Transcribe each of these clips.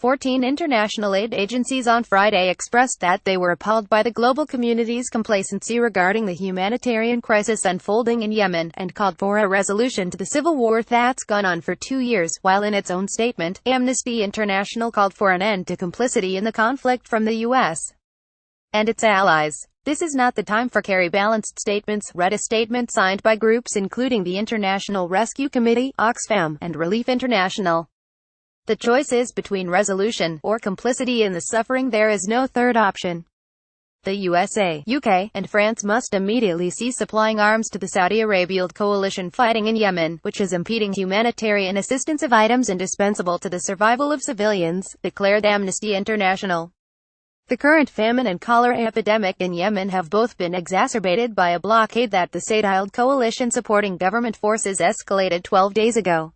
14 international aid agencies on Friday expressed that they were appalled by the global community's complacency regarding the humanitarian crisis unfolding in Yemen, and called for a resolution to the civil war that's gone on for 2 years, while in its own statement, Amnesty International called for an end to complicity in the conflict from the U.S. and its allies. "This is not the time for carey balanced statements," read a statement signed by groups including the International Rescue Committee, Oxfam, and Relief International. "The choice is between resolution or complicity in the suffering. There is no third option. The USA, UK, and France must immediately cease supplying arms to the Saudi Arabia-led coalition fighting in Yemen, which is impeding humanitarian assistance of items indispensable to the survival of civilians," declared Amnesty International. The current famine and cholera epidemic in Yemen have both been exacerbated by a blockade that the Saudi-led coalition supporting government forces escalated 12 days ago.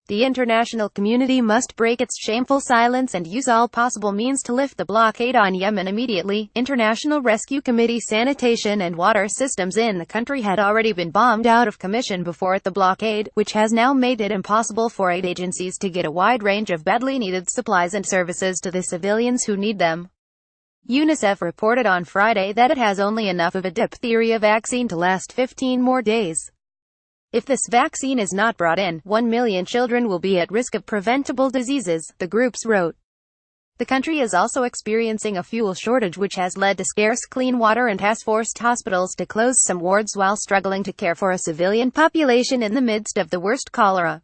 "The international community must break its shameful silence and use all possible means to lift the blockade on Yemen immediately." International Rescue Committee sanitation and water systems in the country had already been bombed out of commission before the blockade, which has now made it impossible for aid agencies to get a wide range of badly needed supplies and services to the civilians who need them. UNICEF reported on Friday that it has only enough of a diphtheria vaccine to last 15 more days. If this vaccine is not brought in, 1 million children will be at risk of preventable diseases, the groups wrote. The country is also experiencing a fuel shortage which has led to scarce clean water and has forced hospitals to close some wards while struggling to care for a civilian population in the midst of the worst cholera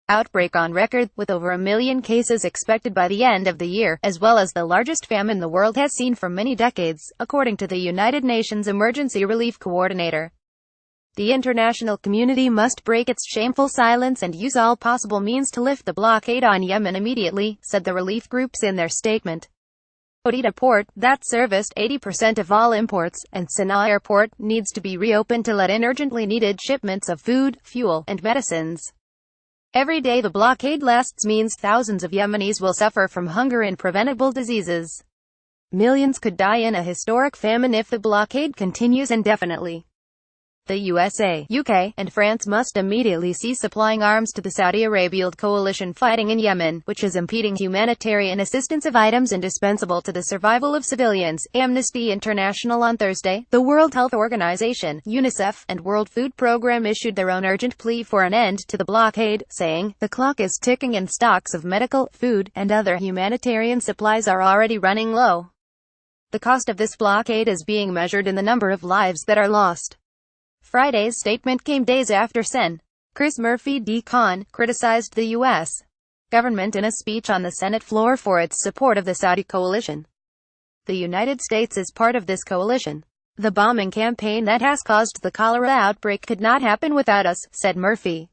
outbreak on record, with over 1 million cases expected by the end of the year, as well as the largest famine the world has seen for many decades, according to the United Nations Emergency Relief Coordinator. "The international community must break its shameful silence and use all possible means to lift the blockade on Yemen immediately," said the relief groups in their statement. Hodeida Port, that serviced 80% of all imports, and Sana'a Airport, needs to be reopened to let in urgently needed shipments of food, fuel, and medicines. "Every day the blockade lasts means thousands of Yemenis will suffer from hunger and preventable diseases. Millions could die in a historic famine if the blockade continues indefinitely. The USA, UK, and France must immediately cease supplying arms to the Saudi Arabia-led coalition fighting in Yemen, which is impeding humanitarian assistance of items indispensable to the survival of civilians." Amnesty International on Thursday, the World Health Organization, UNICEF, and World Food Programme issued their own urgent plea for an end to the blockade, saying, "The clock is ticking and stocks of medical, food, and other humanitarian supplies are already running low. The cost of this blockade is being measured in the number of lives that are lost." Friday's statement came days after Sen. Chris Murphy D. criticized the U.S. government in a speech on the Senate floor for its support of the Saudi coalition. "The United States is part of this coalition. The bombing campaign that has caused the cholera outbreak could not happen without us," said Murphy.